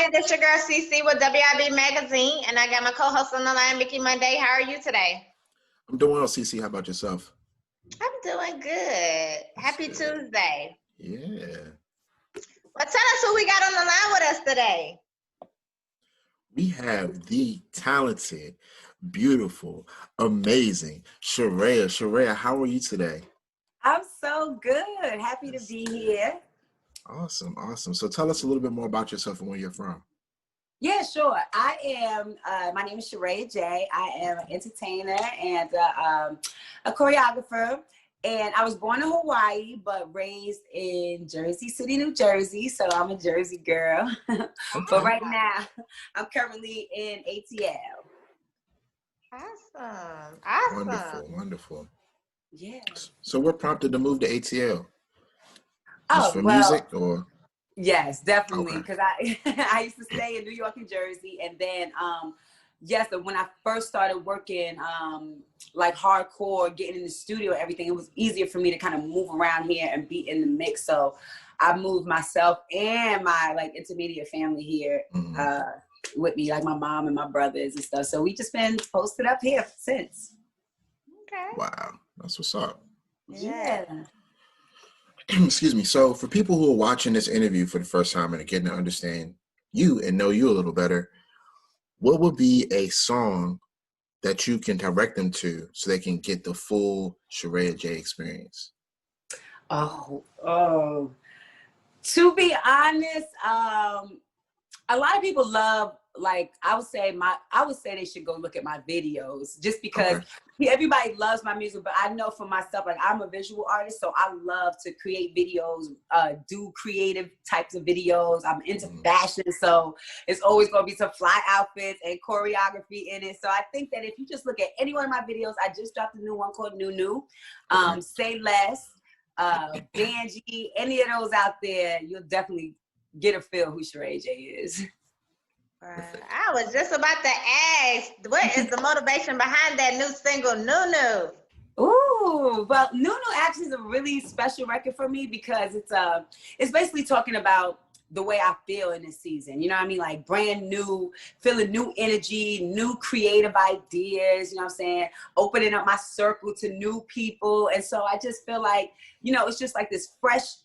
morning. This your girl CC with WIB Magazine, and I got my co-host on the line, Mickey Monday. How are you today? I'm doing well, CC. How about yourself? I'm doing good. That's Happy good. Tuesday. Yeah. Well, tell us who we got on the line with us today. We have the talented, beautiful, amazing Sharaya. Sharaya, how are you today? I'm so good. Happy to be here. Awesome, awesome. So tell us a little bit more about yourself and where you're from. Yeah, sure. I am, my name is Sharaya J. I am an entertainer and a choreographer. And I was born in Hawaii, but raised in Jersey City, New Jersey. So I'm a Jersey girl. But right now, I'm currently in ATL. Awesome. Wonderful, wonderful. Yeah. So what prompted the move to ATL? Just Oh, for well, music or? yes, definitely. Okay. Because I used to stay in New York and Jersey. And then, yes, when I first started working like hardcore, getting in the studio and everything, it was easier for me to kind of move around here and be in the mix. So I moved myself and my like intermediate family here with me, like my mom and my brothers and stuff. So we just been posted up here since. Okay. Wow, that's what's up. Yeah. Excuse me. So for people who are watching this interview for the first time and are getting to understand you and know you a little better, what would be a song that you can direct them to so they can get the full Sharaya J experience? Oh. To be honest, a lot of people love, like, I would say they should go look at my videos just because everybody loves my music, but I know for myself, like, I'm a visual artist, so I love to create videos, do creative types of videos. I'm into fashion, so it's always going to be some fly outfits and choreography in it. So I think that if you just look at any one of my videos, I just dropped a new one called NuNu, Say Less, Banji, any of those out there, you'll definitely get a feel who Sharaya J is. I was just about to ask, what is the motivation behind that new single, NuNu? Ooh, well, NuNu actually is a really special record for me because it's basically talking about the way I feel in this season. You know what I mean? Like brand new, feeling new energy, new creative ideas, you know what I'm saying? Opening up my circle to new people. And so I just feel like, you know, it's just like this fresh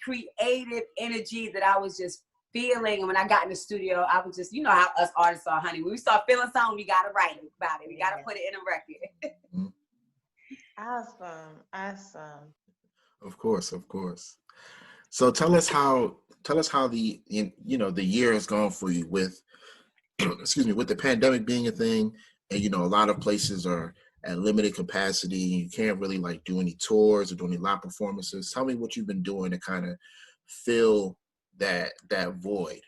creative energy that I was just feeling. And when I got in the studio, I was just, you know how us artists are, honey. When we start feeling something, we got to write about it. We got to put it in a record. Awesome. Of course. So tell us how the the year has gone for you with excuse me, with the pandemic being a thing, and a lot of places are at limited capacity. You can't really like do any tours or do any live performances. Tell me what you've been doing to kind of fill that void.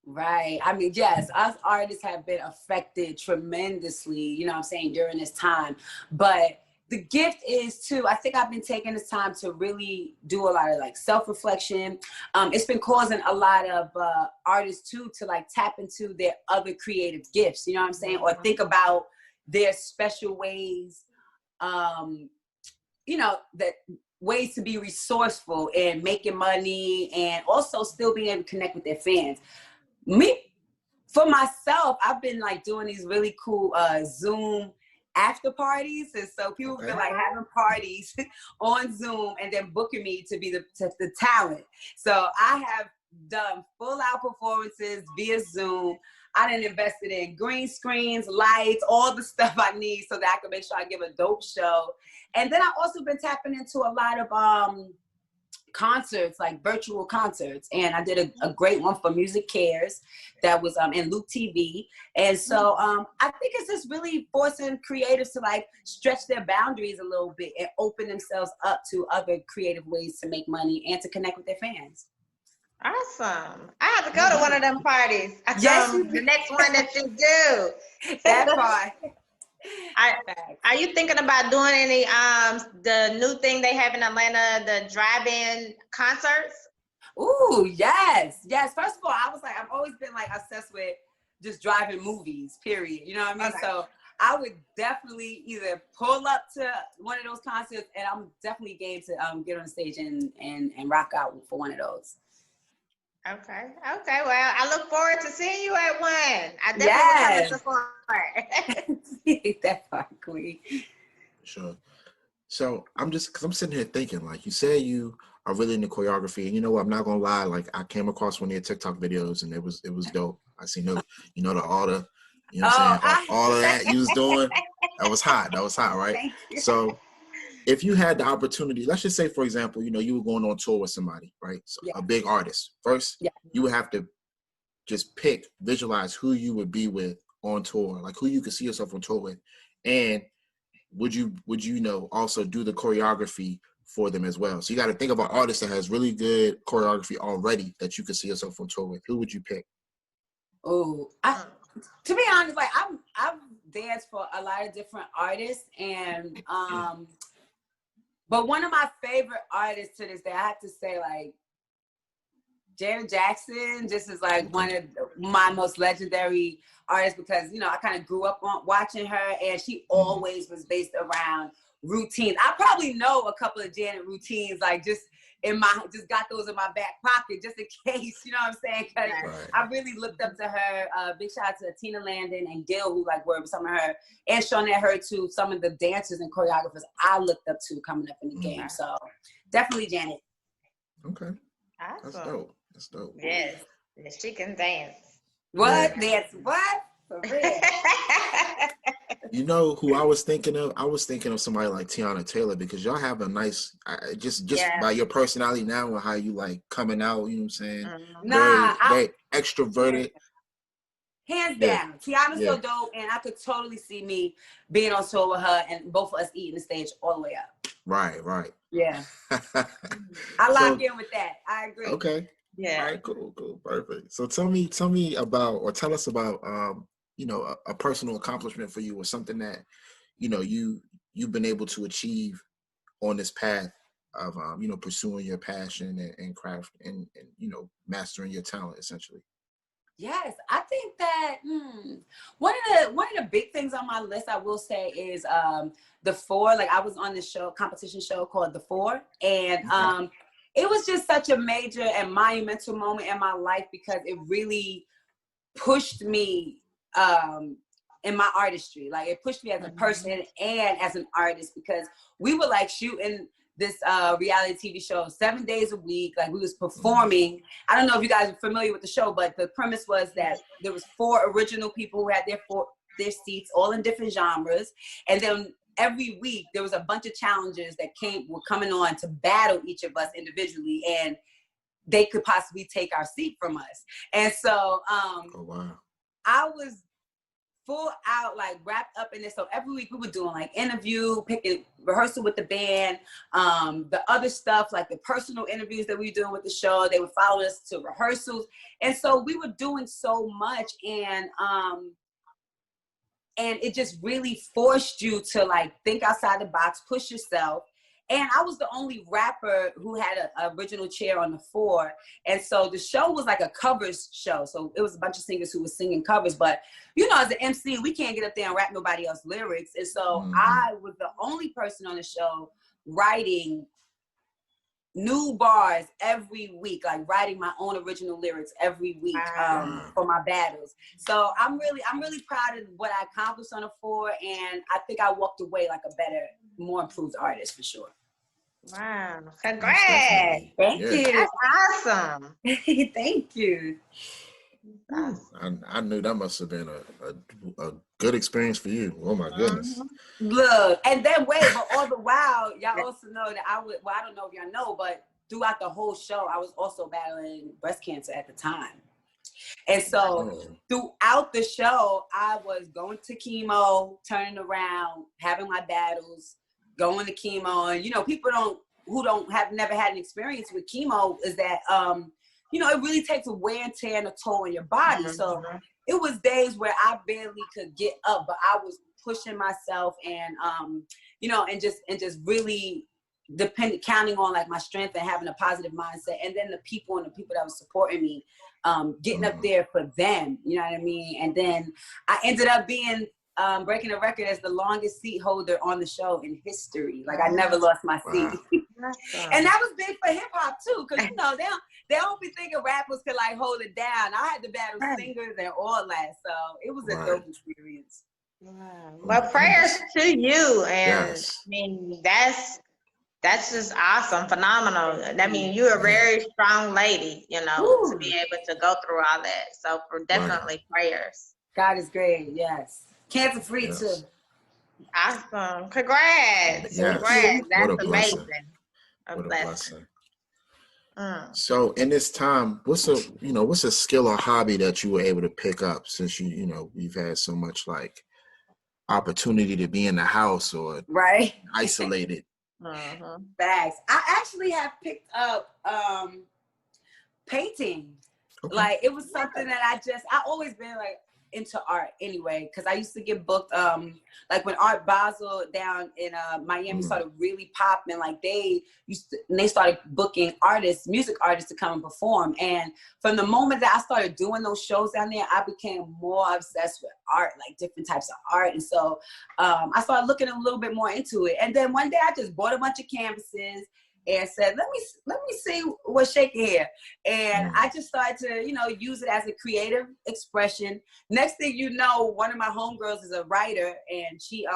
Right. I mean, yes, us artists have been affected tremendously, you know what I'm saying, during this time. But the gift is too, I think I've been taking this time to really do a lot of like self-reflection. It's been causing a lot of artists too to like tap into their other creative gifts, you know what I'm saying? Or think about their special ways, that ways to be resourceful and making money and also still being able to connect with their fans. Me, for myself, I've been like doing these really cool Zoom after parties, and so people have been like having parties on Zoom and then booking me to be the talent. So I have done full out performances via Zoom. I done invested in green screens, lights, all the stuff I need so that I can make sure I give a dope show. And then I've also been tapping into a lot of concerts, like virtual concerts, and I did a great one for Music Cares that was in Loop TV. And so I think it's just really forcing creatives to like stretch their boundaries a little bit and open themselves up to other creative ways to make money and to connect with their fans. Awesome. I have to go to one of them parties. Yes, the next one that you do. That part. Are you thinking about doing any the new thing they have in Atlanta, the drive-in concerts? Ooh, yes. First of all, I was like, I've always been like obsessed with just driving movies, period. You know what I mean? Okay. So I would definitely either pull up to one of those concerts, and I'm definitely game to get on the stage and rock out for one of those. Okay. Okay. Well, I look forward to seeing you at one. I definitely Yes. will come and support. That part, Queen. Sure. So I'm just because I'm sitting here thinking, like you said, you are really into choreography, and you know what? I'm not gonna lie. Like I came across one of your TikTok videos, and it was dope. I seen the, you know, all the, you know what I'm Oh, saying, all of that you was doing. That was hot. That was hot, right? thank you. So if you had the opportunity, let's just say, for example, you know, you were going on tour with somebody, right? So Yeah. a big artist. First, Yeah. you would have to just visualize who you would be with on tour, like who you could see yourself on tour with, and would you know also do the choreography for them as well? So you got to think of an artist that has really good choreography already that you could see yourself on tour with. Who would you pick? Oh, to be honest, like I've danced for a lot of different artists, and but one of my favorite artists to this day, I have to say, like Janet Jackson, just is like one of my most legendary artists because, you know, I kind of grew up on watching her, and she always was based around routines. I probably know a couple of Janet routines, like just got those in my back pocket just in case, you know what I'm saying? Because Right. I really looked up to her. Big shout out to Tina Landon and Gil, who like worked with some of her, and Shawnette Hurd too, some of the dancers and choreographers I looked up to coming up in the game. So definitely Janet. Okay. Awesome. That's dope. That's dope. Yes. Yes, she can dance. What? Yeah. Dance what? For real. You know who I was thinking of? I was thinking of somebody like Tiana Taylor because y'all have a nice, just Yeah. by your personality now and how you like coming out, you know what I'm saying? Nah, Very extroverted. Hands Yeah. down. Tiana's Yeah. so dope, and I could totally see me being on tour with her and both of us eating the stage all the way up. Right. Yeah. I lock in with that. I agree. Okay. Yeah. All right, cool, perfect. So tell me about, or tell us about, you know, a personal accomplishment for you, or something that, you know, you've been able to achieve on this path of, you know, pursuing your passion and craft and you know, mastering your talent essentially. Yes, I think that one of the big things on my list, I will say, is the Four. Like I was on this competition show called The Four, and it was just such a major and monumental moment in my life because it really pushed me in my artistry. Like it pushed me as a person and as an artist because we were like shooting this reality TV show 7 days a week. Like we was performing. I don't know if you guys are familiar with the show, but the premise was that there was 4 original people who had their seats all in different genres. And then every week there was a bunch of challenges that were coming on to battle each of us individually, and they could possibly take our seat from us. And so Oh wow. I was full out, like wrapped up in this. So every week we were doing like interview, picking rehearsal with the band, the other stuff, like the personal interviews that we were doing with the show. They would follow us to rehearsals. And so we were doing so much, and it just really forced you to like think outside the box, push yourself. And I was the only rapper who had an original chair on the Four. And so the show was like a covers show. So it was a bunch of singers who were singing covers. But, you know, as an MC, we can't get up there and rap nobody else's lyrics. And so I was the only person on the show writing new bars every week, like writing my own original lyrics every week for my battles. So I'm really proud of what I accomplished on the Four, and I think I walked away like a better, more improved artist for sure. Wow. Congrats. Thank you. That's awesome. Thank you. I knew that must have been a good experience for you. Oh my goodness. Look, and then wait, but all the while, y'all also know that I don't know if y'all know, but throughout the whole show, I was also battling breast cancer at the time. And so throughout the show, I was going to chemo, turning around, having my battles, going to chemo. And, you know, people who have never had an experience with chemo is that, you know, it really takes a wear and tear and a toll on your body. So it was days where I barely could get up, but I was pushing myself and, you know, and just really counting on like my strength and having a positive mindset. And then the people that was supporting me, getting up there for them, you know what I mean? And then I ended up being, breaking a record as the longest seat holder on the show in history. Like I never lost my seat. And that was big for hip hop too, because you know they they don't be thinking rappers could like hold it down. I had to battle Right. singers and all that, so it was a Right. dope experience. Wow. Oh Well, my prayers goodness. to you, and Yes. I mean that's just awesome, phenomenal. I mean, you're a Yeah. very strong lady, you know, to Woo. be able to go through all that. So for Right. definitely prayers. God is great. Yes, cancer free Yes. too. Awesome. Congrats. Yes. Congrats. What a That's blessing. amazing. A What a blessing. blessing. Mm. So in this time, what's a skill or hobby that you were able to pick up since you've had so much like opportunity to be in the house or Right. isolated? Mhm. Facts. I actually have picked up painting. Okay. Like it was something that I always been like into art anyway, because I used to get booked like when Art Basel down in Miami started really popping, like they started booking music artists to come and perform. And from the moment that I started doing those shows down there, I became more obsessed with art, like different types of art. And so I started looking a little bit more into it. And then one day I just bought a bunch of canvases and said, let me see what's shaking here. And I just started to, use it as a creative expression. Next thing you know, one of my homegirls is a writer, and she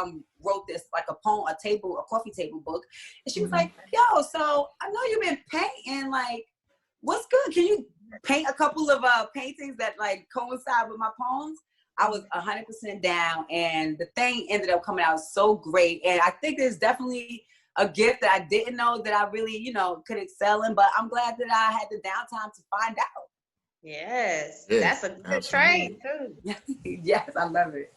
wrote this like a coffee table book. And she was like, yo, so I know you've been painting, like, what's good? Can you paint a couple of paintings that like coincide with my poems? I was 100% down, and the thing ended up coming out so great. And I think there's definitely a gift that I didn't know that I really, could excel in, but I'm glad that I had the downtime to find out. Yes. Yeah, That's a good absolutely. trade too. Yes, I love it.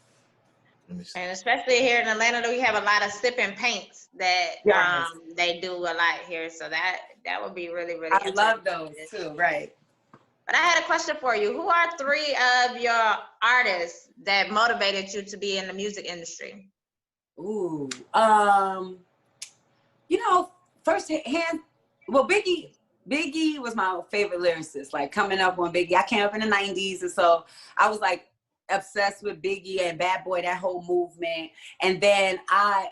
Let me see. And especially here in Atlanta, we have a lot of sip and paints that Yes. they do a lot here. So that would be really, really I love interesting. those too, right. But I had a question for you. Who are 3 of your artists that motivated you to be in the music industry? Ooh, first hand, well, Biggie was my favorite lyricist. Like coming up on Biggie, I came up in the 90s, and so I was like obsessed with Biggie and Bad Boy, that whole movement. And then I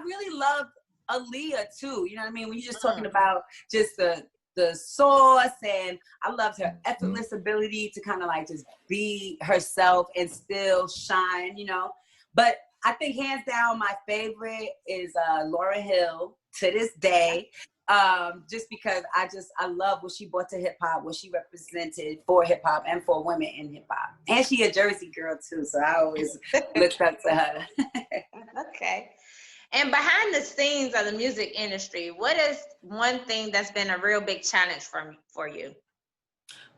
really loved Aaliyah too. You know what I mean? When you're just talking about just the sauce, and I loved her effortless ability to kind of like just be herself and still shine, But I think hands down my favorite is Lauryn Hill to this day. Just because I love what she brought to hip hop, what she represented for hip hop and for women in hip hop. And she a Jersey girl too, so I always looked up to her. Okay. And behind the scenes of the music industry, what is one thing that's been a real big challenge for you?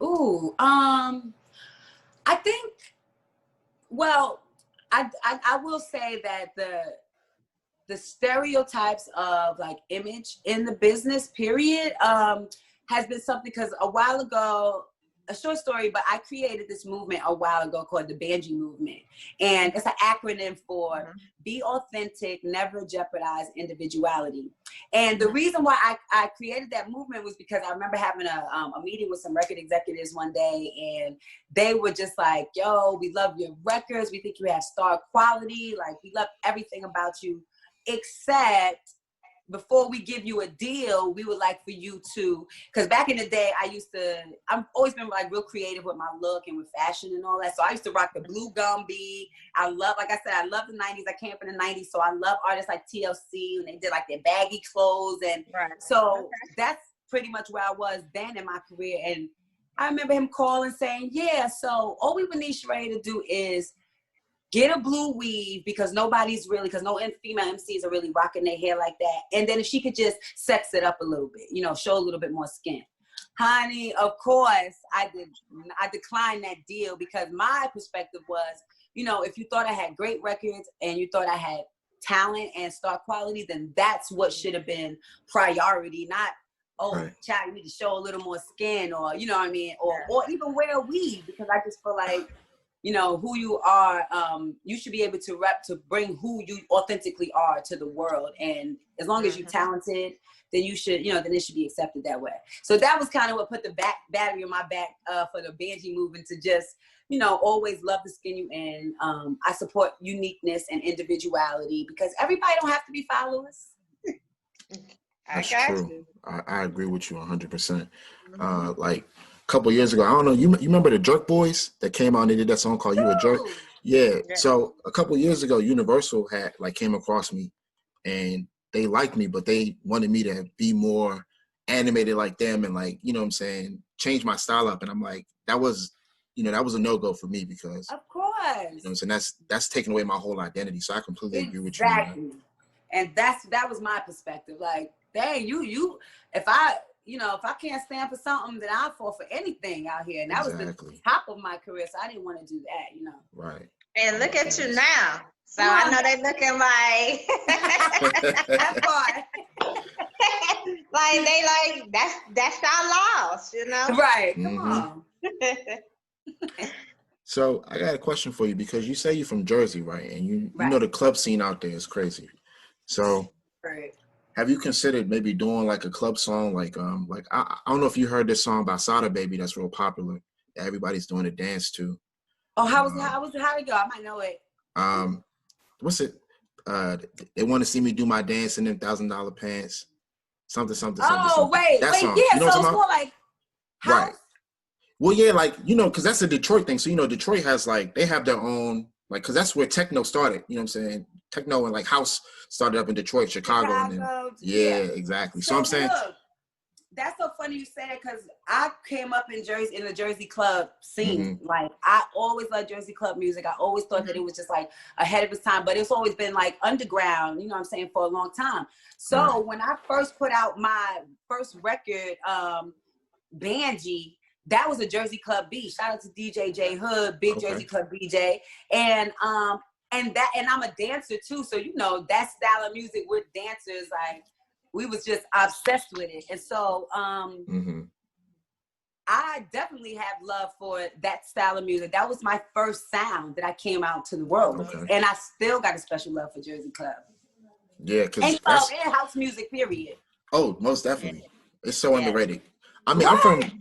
Ooh, I think, well, I will say that the stereotypes of like image in the business period has been something, because a while ago, a short story, but I created this movement a while ago called the Banji movement. And it's an acronym for be authentic, never jeopardize individuality. And the reason why I created that movement was because I remember having a meeting with some record executives one day, and they were just like, yo, we love your records. We think you have star quality. Like, we love everything about you, except before we give you a deal, we would like for you to, because back in the day, I've always been like real creative with my look and with fashion and all that. So I used to rock the blue Gumby. Like I said, I love the 90s. I came up in the 90s. So I love artists like TLC, and they did like their baggy clothes. And so that's pretty much where I was then in my career. And I remember him calling saying, yeah, so all we would need Sharaya to do is get a blue weave, because no female MCs are really rocking their hair like that. And then if she could just sex it up a little bit, show a little bit more skin. Honey, of course, I declined that deal, because my perspective was, if you thought I had great records and you thought I had talent and star quality, then that's what should have been priority, not, child, you need to show a little more skin, or, you know what I mean? Or even wear a weave, because I just feel like, who you are, you should be able to bring who you authentically are to the world. And as long as you're talented, then you should, then it should be accepted that way. So that was kind of what put the battery on my back for the Banji movement, to just, always love to skin you in. I support uniqueness and individuality, because everybody don't have to be followers. That's true. I agree with you 100%. like a couple years ago. I don't know. You remember the Jerk Boys that came out and they did that song called "You a Jerk"? Ooh. Yeah. Yeah. So a couple years ago, Universal had like came across me, and they liked me, but they wanted me to be more animated like them and like, you know what I'm saying, change my style up. And I'm like, that was a no-go for me because, Of you know course. what I'm saying, that's taking away my whole identity. So I completely agree with you on that. Exactly. And that was my perspective. Like, dang, if I can't stand for something, then I'll fall for anything out here. And that was the Exactly. top of my career. So I didn't want to do that. Right. And look at you now. So Come I on. know they looking like That part. like they like that's our loss, you know. Right. Come Mhm. on. So I got a question for you because you say you're from Jersey, right? And you know Right. the club scene out there is crazy. So Right. have you considered maybe doing like a club song like I don't know if you heard this song by Sada Baby that's real popular that everybody's doing a dance to. Oh, how it go? I might know it. Um what's it? They want to see me do my dance in them $1,000 pants. Something. Oh, wait, That song. yeah. You know what So I'm it's talking more about? like Right. house. Well, yeah, like, because that's a Detroit thing. So, Detroit has like, they have their own, like, because that's where techno started. You know what I'm saying? Techno and like house started up in Detroit, Chicago. And then, yeah, exactly. So I'm saying, look, that's so funny you say that because I came up in Jersey in the Jersey club scene. Like I always loved Jersey club music. I always thought that it was just like ahead of its time, but it's always been like underground, you know what I'm saying, for a long time. So when I first put out my first record, Banji, that was a Jersey club beat. Shout out to DJ J Hood, big Jersey club DJ. And I'm a dancer too. So that style of music with dancers, like we was just obsessed with it. And so I definitely have love for that style of music. That was my first sound that I came out to the world with. And I still got a special love for Jersey club. Yeah, because and house music, period. Oh, most definitely. It's so underrated. I mean, Right.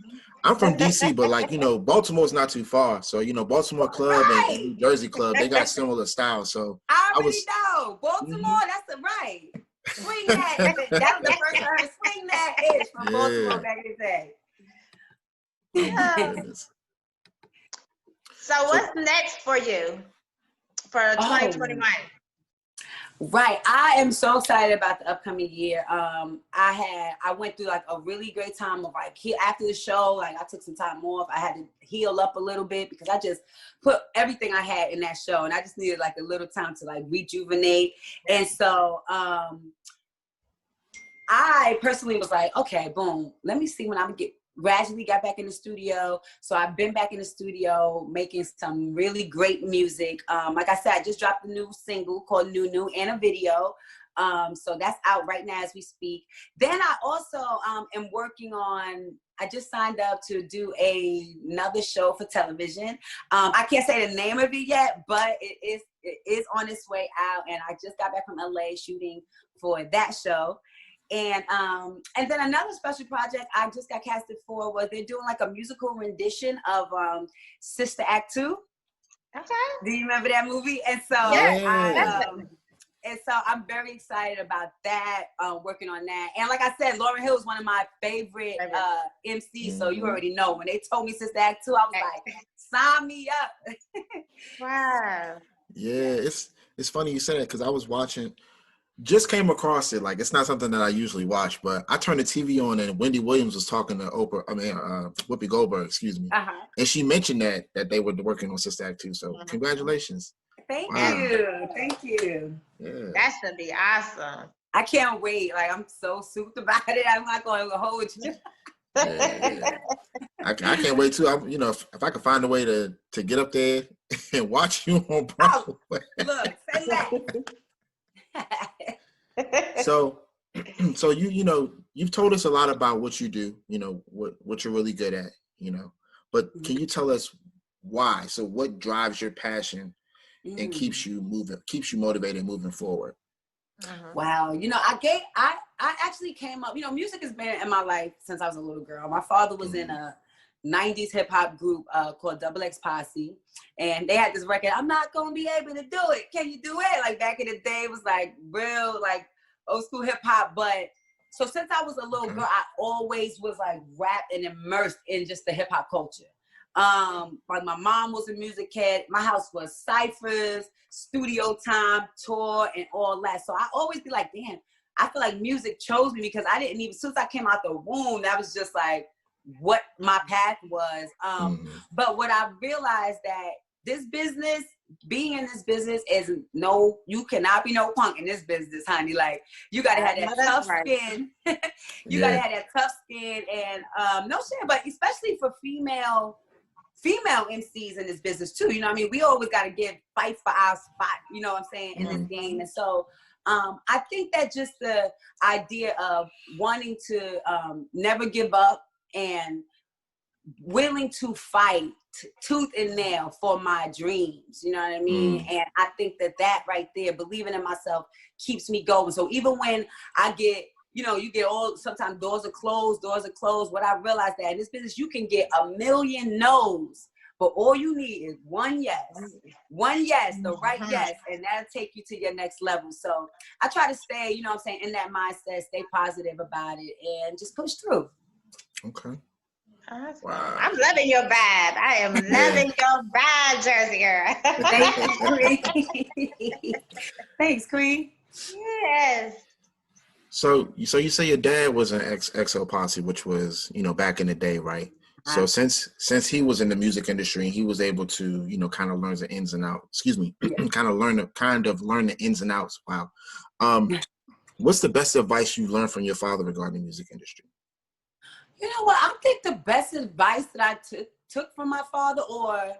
I'm from DC, but like, Baltimore's not too far. So, Baltimore club and New Jersey club, they got similar styles. So I already know. Baltimore, that's the right. Swing that. That was the first I heard. Swing that ish from Baltimore back in the day. So what's next for you for 2021? Right. I am so excited about the upcoming year. I went through like a really great time of like after the show, like I took some time off. I had to heal up a little bit because I just put everything I had in that show and I just needed like a little time to like rejuvenate. And so I personally was like, okay, boom, let me see when I'm gradually got back in the studio. So I've been back in the studio making some really great music. Like I said, I just dropped a new single called NuNu and a video. So that's out right now as we speak. Then I also am working on, I just signed up to do another show for television. I can't say the name of it yet, but it is on its way out. And I just got back from LA shooting for that show. And then another special project I just got casted for was they're doing like a musical rendition of Sister Act 2. Okay. Do you remember that movie? And so I'm very excited about that, working on that. And like I said, Lauryn Hill is one of my favorite MCs. So you already know when they told me Sister Act 2, I was like, sign me up. Wow. Yeah, it's funny you said that because I was watching. Just came across it. Like, it's not something that I usually watch, but I turned the TV on and Wendy Williams was talking to Whoopi Goldberg, excuse me. And she mentioned that they were working on Sister Act 2. So congratulations. Thank you. Thank you. Yeah. That's gonna be awesome. I can't wait. Like, I'm so souped about it. I'm not going to hold you. Yeah. I can't wait too. If I could find a way to get up there and watch you on Broadway. Look, say that. So you've told us a lot about what you do, what you're really good at, but can you tell us why? So what drives your passion and keeps you motivated moving forward? Wow. I actually came up, music has been in my life since I was a little girl. My father was in a 90s hip hop group called Double X Posse. And they had this record, I'm not going to be able to do it. Can you do it? Like back in the day, it was like real, like old school hip hop. But So since I was a little girl, I always was like wrapped and immersed in just the hip hop culture. Like my mom was a music head. My house was ciphers, studio time, tour, and all that. So I always be like, damn, I feel like music chose me because I didn't even, since I came out the womb, that was just like what my path was. But what I realized that this business, being in this business is no, you cannot be no punk in this business, honey. Like you gotta have that tough skin. You gotta have that tough skin and no shit, but especially for female MCs in this business too. You know what I mean? We always gotta fight for our spot, you know what I'm saying, in this game. And so I think that just the idea of wanting to never give up and willing to fight tooth and nail for my dreams, you know what I mean? And I think that right there, believing in myself, keeps me going. So even when I get, you know, you get sometimes doors are closed. What I realized that in this business, you can get a million no's, but all you need is one yes, the right yes, and that'll take you to your next level. So I try to stay, you know what I'm saying, in that mindset, stay positive about it, and just push through. Okay. Awesome. Wow. I'm loving your vibe. I am loving your vibe, Jersey girl. Thank you, Queen. Thanks, Queen. Yes. So you say your dad was an XO Posse, which was, you know, back in the day, right? So since he was in the music industry and he was able to, you know, kind of learn the ins and outs, kind of learn the ins and outs. Wow. What's the best advice you learned from your father regarding the music industry? You know what? I think the best advice that I took from my father, or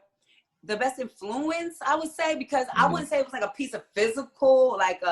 the best influence, I would say, because I wouldn't say it was like a piece of physical, like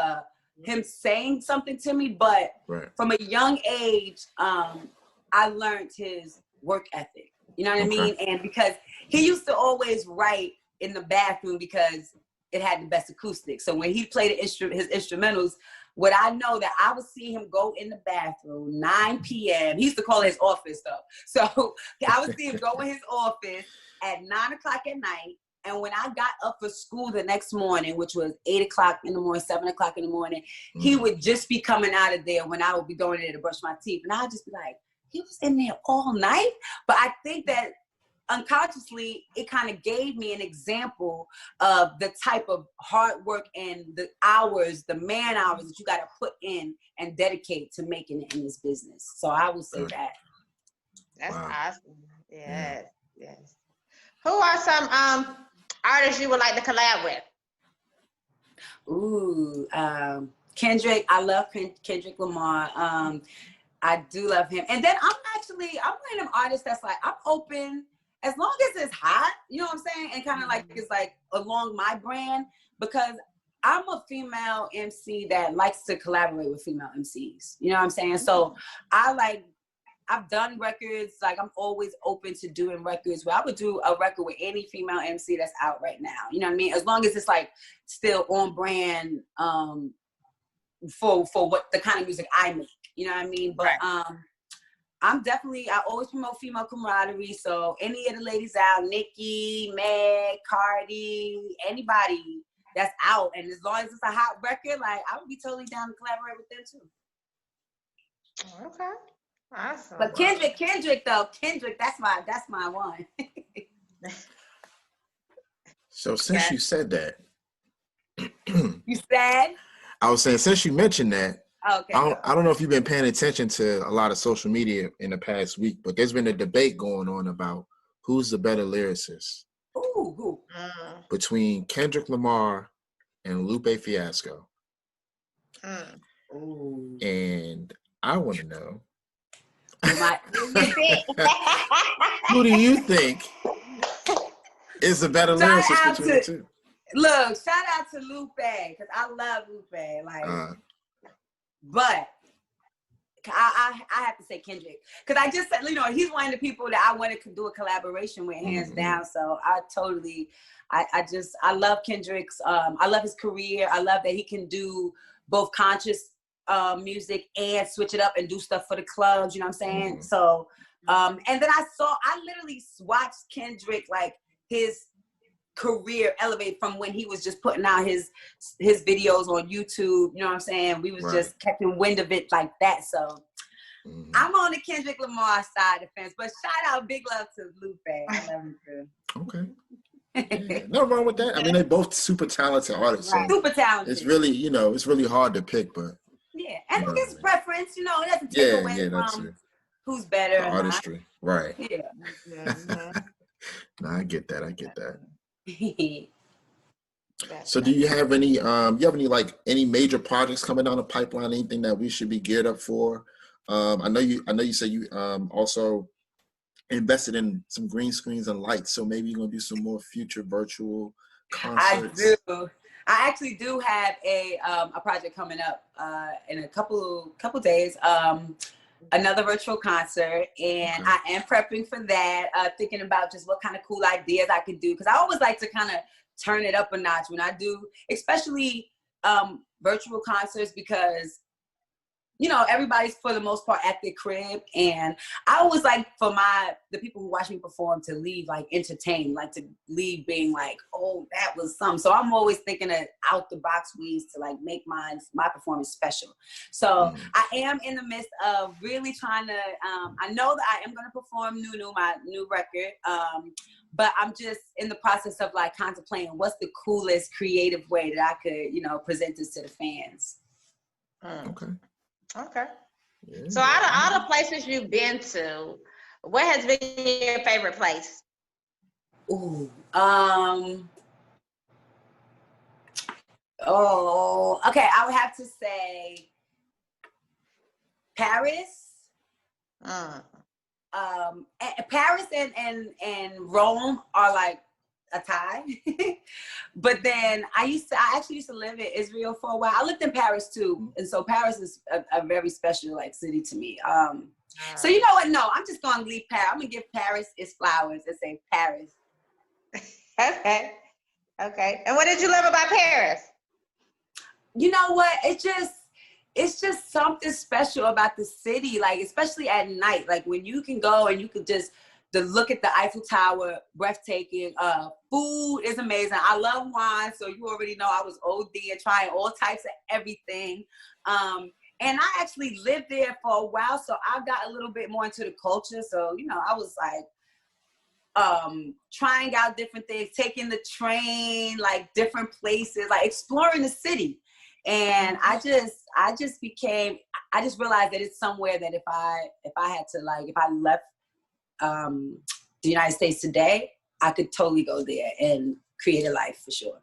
him saying something to me, but from a young age, I learned his work ethic. You know what I mean? And because he used to always write in the bathroom because it had the best acoustics. So when he played his instrumentals, what I know that I would see him go in the bathroom 9 p.m. He used to call it his office though. So I would see him go in his office at 9 o'clock at night. And when I got up for school the next morning, which was 8 o'clock in the morning, 7 o'clock in the morning, he would just be coming out of there when I would be going in there to brush my teeth. And I'd just be like, he was in there all night? But I think that unconsciously, it kind of gave me an example of the type of hard work and the hours, the man hours that you got to put in and dedicate to making it in this business. So I will say that. That's awesome. Yes, yes. Who are some artists you would like to collab with? Ooh, Kendrick. I love Kendrick Lamar. I do love him. And then I'm one of them artists that's like, I'm open as long as it's hot, you know what I'm saying? And kind of like, it's like along my brand, because I'm a female MC that likes to collaborate with female MCs. You know what I'm saying? So I've done records, like I'm always open to doing records where I would do a record with any female MC that's out right now. You know what I mean? As long as it's like still on brand for what the kind of music I make. You know what I mean? But I always promote female camaraderie. So any of the ladies out, Nicki, Meg, Cardi, anybody that's out, and as long as it's a hot record, like I would be totally down to collaborate with them too. Okay. Awesome. But Kendrick, that's my one. So since you said that, you said? I was saying, since you mentioned that, okay. I don't know if you've been paying attention to a lot of social media in the past week, but there's been a debate going on about who's the better lyricist. Who? Between Kendrick Lamar and Lupe Fiasco. And I want to know, who do you think is the better lyricist between the two? Look, shout out to Lupe, because I love Lupe. Like, but I have to say Kendrick, because I just said, you know, he's one of the people that I wanted to do a collaboration with, hands down. So I love Kendrick's. I love his career. I love that he can do both conscious music and switch it up and do stuff for the clubs. You know what I'm saying? So, and then I literally watched Kendrick, like his career elevated from when he was just putting out his videos on YouTube. You know what I'm saying? We was just catching wind of it like that. So I'm on the Kendrick Lamar side of the fence, but shout out, big love to Lupe. I love him too. Okay. Yeah, no wrong with that. I mean, they're both super talented artists. So super talented. It's really, it's really hard to pick, but yeah, and it's his preference. You know, it doesn't take away from who's better. The artistry, right? Yeah. No, I get that. So, do you have any? Like any major projects coming down the pipeline? Anything that we should be geared up for? I know you said you also invested in some green screens and lights, so maybe you're gonna do some more future virtual concerts. I do. I actually do have a project coming up in a couple days. Another virtual concert, and I am prepping for that. Thinking about just what kind of cool ideas I could do, because I always like to kind of turn it up a notch when I do, especially virtual concerts, because everybody's for the most part at their crib, and I always like for the people who watch me perform to leave like entertained, like to leave being like, oh, that was something. So I'm always thinking of out the box ways to like make my performance special. So I am in the midst of really trying to. I know that I am going to perform NuNu, my new record. But I'm just in the process of like contemplating what's the coolest creative way that I could, present this to the fans. Okay. Yeah. So out of all the places you've been to, what has been your favorite place? Ooh. Okay. I would have to say Paris. Paris and Rome are like a tie. But then I actually used to live in Israel for a while. I lived in Paris too, and so Paris is a very special like city to me. So you know what? No, I'm just gonna leave Paris. I'm gonna give Paris its flowers and say Paris. Okay. And what did you love about Paris? You know what? It's just something special about the city, like especially at night, like when you can go and you can just look at the Eiffel Tower, breathtaking. Food is amazing. I love wine, so you already know I was OD and trying all types of everything. And I actually lived there for a while, so I got a little bit more into the culture. So I was like trying out different things, taking the train, like different places, like exploring the city. And I just realized that it's somewhere that if I left the United States today, I could totally go there and create a life for sure.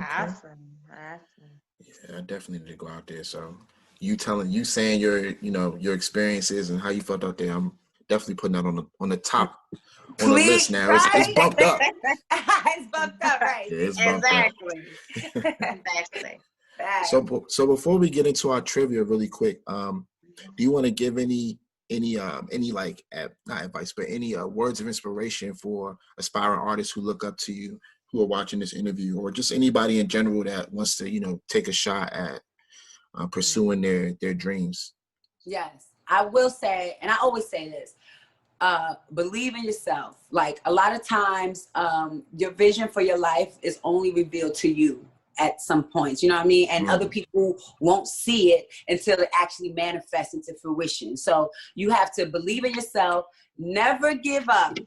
Awesome. Yeah, I definitely need to go out there. So you saying your experiences and how you felt out there, I'm definitely putting that on the top on the list now. Right? It's bumped up. It's bumped up, right? Yeah, it's bumped up. Exactly. So before we get into our trivia really quick, do you want to give any like not advice, but any words of inspiration for aspiring artists who look up to you, who are watching this interview, or just anybody in general that wants to take a shot at pursuing their dreams? Yes, I will say, and I always say this, believe in yourself. Like a lot of times, your vision for your life is only revealed to you at some points, you know what I mean? And other people won't see it until it actually manifests into fruition. So you have to believe in yourself, never give up,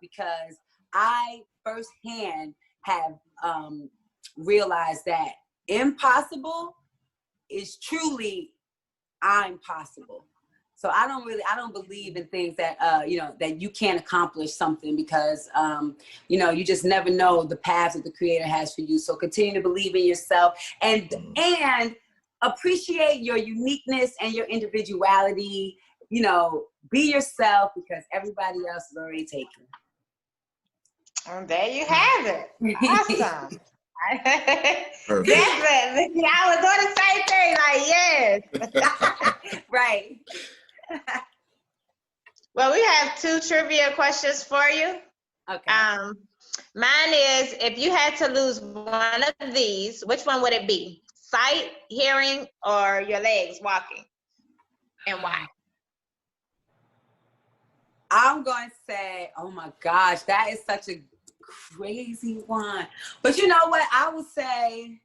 because I firsthand have realized that impossible is truly I'm possible. So I don't believe in things that, that you can't accomplish something because, you just never know the path that the creator has for you. So continue to believe in yourself and appreciate your uniqueness and your individuality, be yourself because everybody else is already taken. And there you have it. Awesome. Definitely. I was doing the same thing, like, yes. Right. Well, we have 2 trivia questions for you. Okay. Mine is, if you had to lose one of these, which one would it be? Sight, hearing, or your legs walking? And why? I'm going to say, oh my gosh, that is such a crazy one. But you know what? I would say,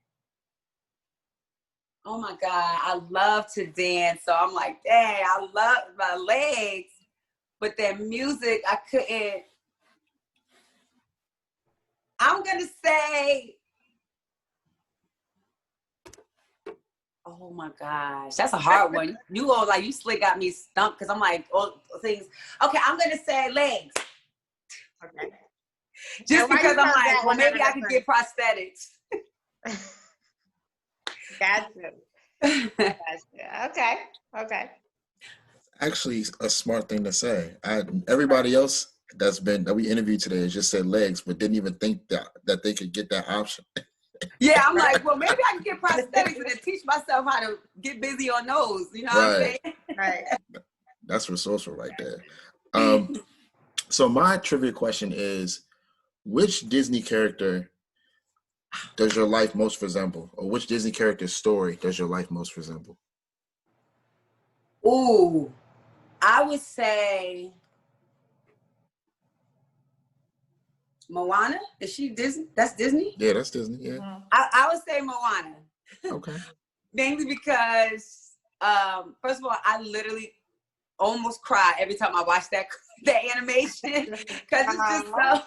oh my God, I love to dance. So I'm like, dang, I love my legs. But that music, I couldn't. I'm going to say, oh my gosh, that's a hard one. You all like, you slick got me stumped because I'm like, all things. Okay, I'm going to say legs. Okay. Just because I'm like, well, maybe I could get prosthetics. Gotcha. Okay. Okay. Actually, a smart thing to say. Everybody else that we interviewed today has just said legs, but didn't even think that they could get that option. Yeah, I'm like, well, maybe I can get prosthetics and then teach myself how to get busy on those. You know what I'm saying? Right. That's resourceful right there. So my trivia question is, which Disney character does your life most resemble? Or which Disney character's story does your life most resemble? Ooh, I would say Moana. Is she Disney? That's Disney? Yeah, that's Disney, yeah. Mm-hmm. I would say Moana. Okay. Mainly because, first of all, I literally almost cry every time I watch that animation because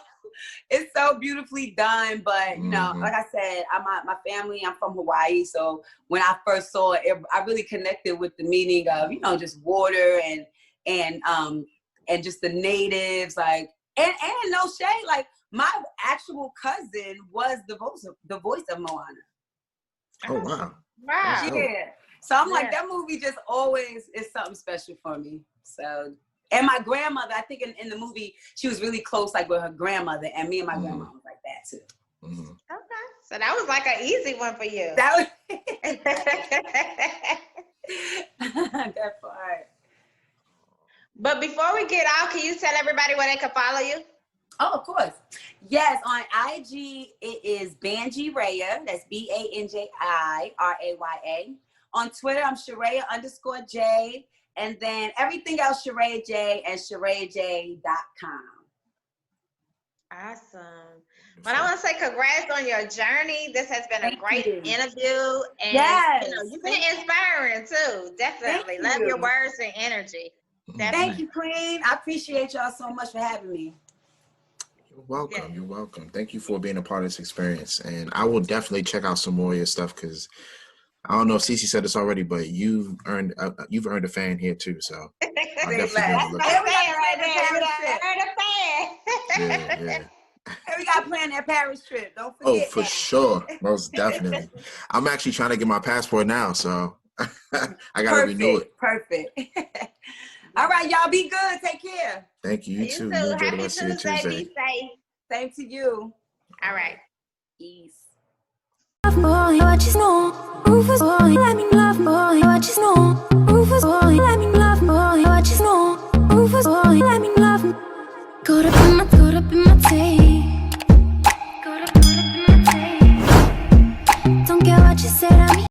it's so beautifully done. But you know, like I said, my family. I'm from Hawaii, so when I first saw it, I really connected with the meaning of just water and just the natives, like and no shade, like my actual cousin was the voice of Moana. Oh wow. Wow. Yeah. So I'm like, that movie just always is something special for me. So, and my grandmother, I think in the movie, she was really close, like with her grandmother, and me and my grandma was like that too. Okay. So that was like an easy one for you. That was that part. But before we get out, can you tell everybody where they can follow you? Oh, of course. Yes, on IG, it is Banji Raya. That's BANJIRAYA. On Twitter, I'm Sharaya_J. And then everything else, Sharaya J and SharayaJ.com. Awesome. But I want to say congrats on your journey. This has been a great interview. And you've been inspiring too. Definitely. Love your words and energy. Definitely. Thank you, Queen. I appreciate y'all so much for having me. You're welcome. You're welcome. Thank you for being a part of this experience. And I will definitely check out some more of your stuff because I don't know if Cece said this already, but you've earned a fan here too. So I'll definitely be on the lookout. Yeah. Hey, we got to plan that Paris trip. Don't forget. Oh, for sure. Most definitely. I'm actually trying to get my passport now, so I got to renew it. Perfect. All right, y'all be good. Take care. Thank you. You too. You enjoy the rest of your Tuesday. Be safe. Same to you. All right. Peace. Boy, what you know? Rufus boy, let me love boy, what you know? Rufus boy, let me love boy, what you know? Rufus boy, let me love. Go to